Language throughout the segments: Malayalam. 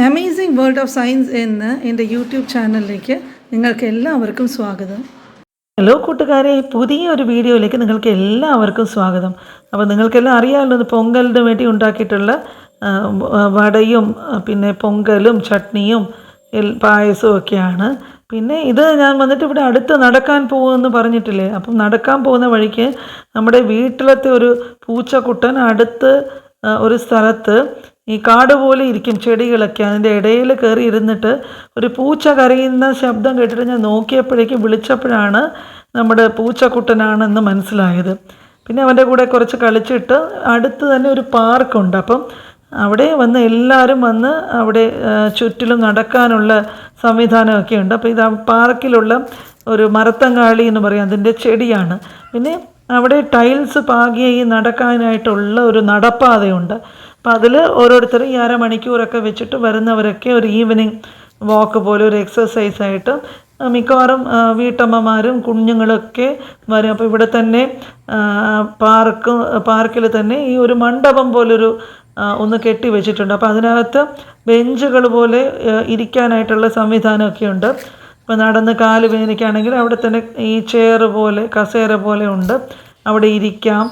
അമേസിംഗ് വേൾഡ് ഓഫ് സയൻസ് എന്ന എൻ്റെ യൂട്യൂബ് ചാനലിലേക്ക് നിങ്ങൾക്ക് എല്ലാവർക്കും സ്വാഗതം. ഹലോ കൂട്ടുകാരെ, പുതിയൊരു വീഡിയോയിലേക്ക് നിങ്ങൾക്ക് എല്ലാവർക്കും സ്വാഗതം. അപ്പോൾ നിങ്ങൾക്കെല്ലാം അറിയാമല്ലോ, പൊങ്കലിന് വേണ്ടി ഉണ്ടാക്കിയിട്ടുള്ള വടയും പിന്നെ പൊങ്കലും ചട്നിയും പായസവും ഒക്കെയാണ്. പിന്നെ ഇത് ഞാൻ വന്നിട്ട് ഇവിടെ അടുത്ത് നടക്കാൻ പോകുമെന്ന് പറഞ്ഞിട്ടില്ലേ, അപ്പം നടക്കാൻ പോകുന്ന വഴിക്ക് നമ്മുടെ വീട്ടിലത്തെ ഒരു പൂച്ചക്കുട്ടൻ അടുത്ത് ഒരു സ്ഥലത്ത് ഈ കാട് പോലെ ഇരിക്കും ചെടികളൊക്കെ, അതിൻ്റെ ഇടയിൽ കയറി ഇരുന്നിട്ട് ഒരു പൂച്ച കരയുന്ന ശബ്ദം കേട്ടിട്ട് ഞാൻ നോക്കിയപ്പോഴേക്കും വിളിച്ചപ്പോഴാണ് നമ്മുടെ പൂച്ചക്കുട്ടനാണെന്ന് മനസ്സിലായത്. പിന്നെ അവൻ്റെ കൂടെ കുറച്ച് കളിച്ചിട്ട് അടുത്ത് തന്നെ ഒരു പാർക്കുണ്ട്. അപ്പം അവിടെ വന്ന് എല്ലാവരും വന്ന് അവിടെ ചുറ്റിലും നടക്കാനുള്ള സംവിധാനമൊക്കെ ഉണ്ട്. അപ്പോൾ ഇത് പാർക്കിലുള്ള ഒരു മരത്തങ്ങാളി എന്ന് പറയും, അതിൻ്റെ ചെടിയാണ്. പിന്നെ അവിടെ ടൈൽസ് പാകിയ ഈ നടക്കാനായിട്ടുള്ള ഒരു നടപ്പാതയുണ്ട്. അപ്പോൾ അതിൽ ഓരോരുത്തരും ഈ അരമണിക്കൂറൊക്കെ വെച്ചിട്ട് വരുന്നവരൊക്കെ ഒരു ഈവനിങ് വാക്ക് പോലെ ഒരു എക്സസൈസായിട്ട് മിക്കവാറും വീട്ടമ്മമാരും കുഞ്ഞുങ്ങളൊക്കെ വരും. അപ്പോൾ ഇവിടെ തന്നെ പാർക്കിൽ തന്നെ ഈ ഒരു മണ്ഡപം പോലൊരു ഒന്ന് കെട്ടി വെച്ചിട്ടുണ്ട്. അപ്പോൾ അതിനകത്ത് ബെഞ്ചുകൾ പോലെ ഇരിക്കാനായിട്ടുള്ള സംവിധാനമൊക്കെ ഉണ്ട്. ഇപ്പോൾ നടന്ന് കാല് വേദനിക്കുകയാണെങ്കിൽ അവിടെ തന്നെ ഈ ചെയർ പോലെ കസേര പോലെ ഉണ്ട്, അവിടെ ഇരിക്കാം.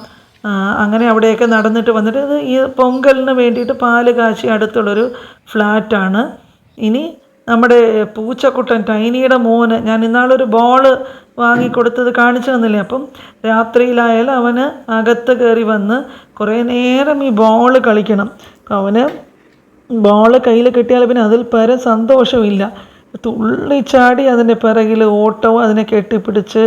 അങ്ങനെ അവിടെയൊക്കെ നടന്നിട്ട് വന്നിട്ട് ഇത് ഈ പൊങ്കലിന് വേണ്ടിയിട്ട് പാല് കാച്ചി അടുത്തുള്ളൊരു ഫ്ലാറ്റാണ്. ഇനി നമ്മുടെ പൂച്ചക്കുട്ടൻ ടൈനിയുടെ മോന് ഞാൻ ഇന്നാളൊരു ബോള് വാങ്ങിക്കൊടുത്തത് കാണിച്ചു തന്നില്ലേ, അപ്പം രാത്രിയിലായാലും അവന് അകത്ത് കയറി വന്ന് കുറേ നേരം ഈ ബോള് കളിക്കണം. അവന് ബോള് കയ്യിൽ കിട്ടിയാൽ പിന്നെ അതിൽ പരം സന്തോഷമില്ല. തുള്ളിച്ചാടി അതിൻ്റെ പിറകിൽ ഓട്ടവും അതിനെ കെട്ടിപ്പിടിച്ച്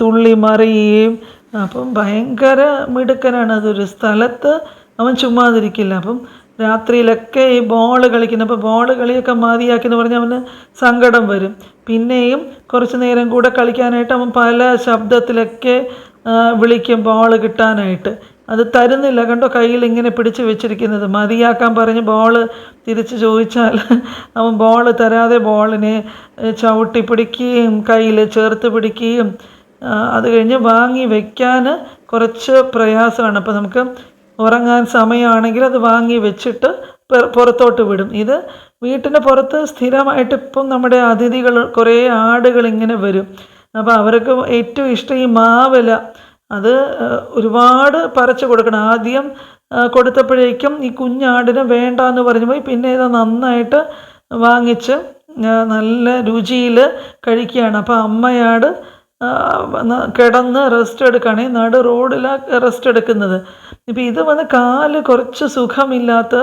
തുള്ളി മറിയുകയും. അപ്പം ഭയങ്കര മിടുക്കനാണ്. അതൊരു സ്ഥലത്ത് അവൻ ചുമ്മാതിരിക്കില്ല. അപ്പം രാത്രിയിലൊക്കെ ഈ ബോൾ കളിക്കുന്നു. അപ്പോൾ ബോൾ കളിയൊക്കെ മതിയാക്കിയെന്ന് പറഞ്ഞാൽ അവന് സങ്കടം വരും. പിന്നെയും കുറച്ച് നേരം കൂടെ കളിക്കാനായിട്ട് അവൻ പല ശബ്ദത്തിലൊക്കെ വിളിക്കും ബോൾ കിട്ടാനായിട്ട്. അത് തരുന്നില്ല, കണ്ടോ കയ്യിൽ ഇങ്ങനെ പിടിച്ച് വെച്ചിരിക്കുന്നത്. മതിയാക്കാൻ പറഞ്ഞ് ബോൾ തിരിച്ച് ചോദിച്ചാൽ അവൻ ബോൾ തരാതെ ബോളിനെ ചവിട്ടി പിടിക്കുകയും കയ്യിൽ ചേർത്ത് പിടിക്കുകയും അത് കഴിഞ്ഞ് വാങ്ങി വയ്ക്കാൻ കുറച്ച് പ്രയാസമാണ്. അപ്പോൾ നമുക്ക് ഉറങ്ങാൻ സമയമാണെങ്കിൽ അത് വാങ്ങി വെച്ചിട്ട് പുറത്തോട്ട് വിടും. ഇത് വീട്ടിന് പുറത്ത് സ്ഥിരമായിട്ട് ഇപ്പം നമ്മുടെ അതിഥികൾ കുറേ ആടുകൾ ഇങ്ങനെ വരും. അപ്പോൾ അവർക്ക് ഏറ്റവും ഇഷ്ടം ഈ മാവില. അത് ഒരുപാട് പറിച്ച് കൊടുക്കണം. ആദ്യം കൊടുത്തപ്പോഴേക്കും ഈ കുഞ്ഞാടിനെ വേണ്ടാന്ന് പറഞ്ഞു പോയി. പിന്നെ ഇത് നന്നായിട്ട് വാങ്ങിച്ച് നല്ല രുചിയിൽ കഴിക്കുകയാണ്. അപ്പോൾ അമ്മയാട് കിടന്ന് റെസ്റ്റ് എടുക്കുകയാണ്, നടു റോഡിലാണ് റെസ്റ്റ് എടുക്കുന്നത്. ഇപ്പം ഇത് വന്ന് കാല് കുറച്ച് സുഖമില്ലാത്ത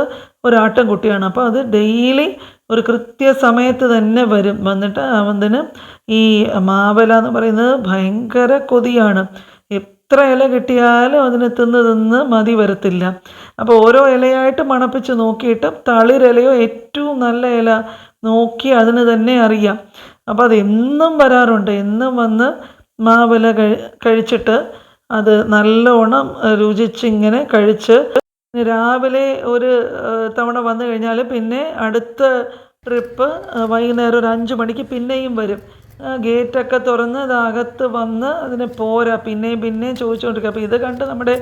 ഒരാട്ടിൻകുട്ടിയാണ്. അപ്പോൾ അത് ഡെയിലി ഒരു കൃത്യസമയത്ത് തന്നെ വരും. വന്നിട്ട് അവന് ഈ മാവല എന്ന് പറയുന്നത് ഭയങ്കര കൊതിയാണ്. എത്ര ഇല കിട്ടിയാലും അതിന് തിന്ന് മതി വരത്തില്ല. അപ്പോൾ ഓരോ ഇലയായിട്ട് മണപ്പിച്ച് നോക്കിയിട്ട് തളിരിലയോ ഏറ്റവും നല്ല ഇല നോക്കി അതിന് തന്നെ അറിയാം. അപ്പോൾ അത് എന്നും വരാറുണ്ട്. എന്നും വന്ന് മാവില കഴിച്ചിട്ട് അത് നല്ലോണം രുചിച്ചിങ്ങനെ കഴിച്ച് രാവിലെ ഒരു തവണ വന്നു കഴിഞ്ഞാൽ പിന്നെ അടുത്ത ട്രിപ്പ് വൈകുന്നേരം ഒരു 5 മണിക്ക് പിന്നെയും വരും. ഗേറ്റൊക്കെ തുറന്ന് അത് അകത്ത് വന്ന് അതിനെ പോരാ പിന്നെയും ചോദിച്ചുകൊണ്ടിരിക്കുക. അപ്പോൾ ഇത് കണ്ട് നമ്മുടെ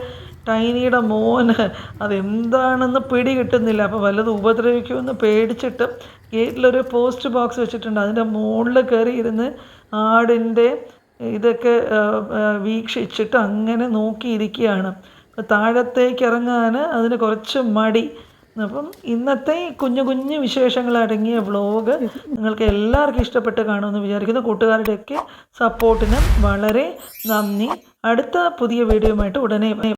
ടൈനിയുടെ മോന് അതെന്താണെന്ന് പിടി കിട്ടുന്നില്ല. അപ്പോൾ വല്ലതും ഉപദ്രവിക്കുമെന്ന് പേടിച്ചിട്ട് ഗേറ്റിലൊരു പോസ്റ്റ് ബോക്സ് വെച്ചിട്ടുണ്ട്. അതിൻ്റെ മുകളിൽ കയറി ഇരുന്ന് ആടിൻ്റെ ഇതൊക്കെ വീക്ഷിച്ചിട്ട് അങ്ങനെ നോക്കിയിരിക്കുകയാണ്. താഴത്തേക്ക് ഇറങ്ങാൻ അതിന് കുറച്ച് മടി. അപ്പം ഇന്നത്തെ കുഞ്ഞു വിശേഷങ്ങൾ അടങ്ങിയ വ്ലോഗ് നിങ്ങൾക്ക് എല്ലാവർക്കും ഇഷ്ടപ്പെട്ട് കാണുമെന്ന് വിചാരിക്കുന്നു. കൂട്ടുകാരുടെയൊക്കെ സപ്പോർട്ടിന് വളരെ നന്ദി. അടുത്ത പുതിയ വീഡിയോയുമായിട്ട് ഉടനെ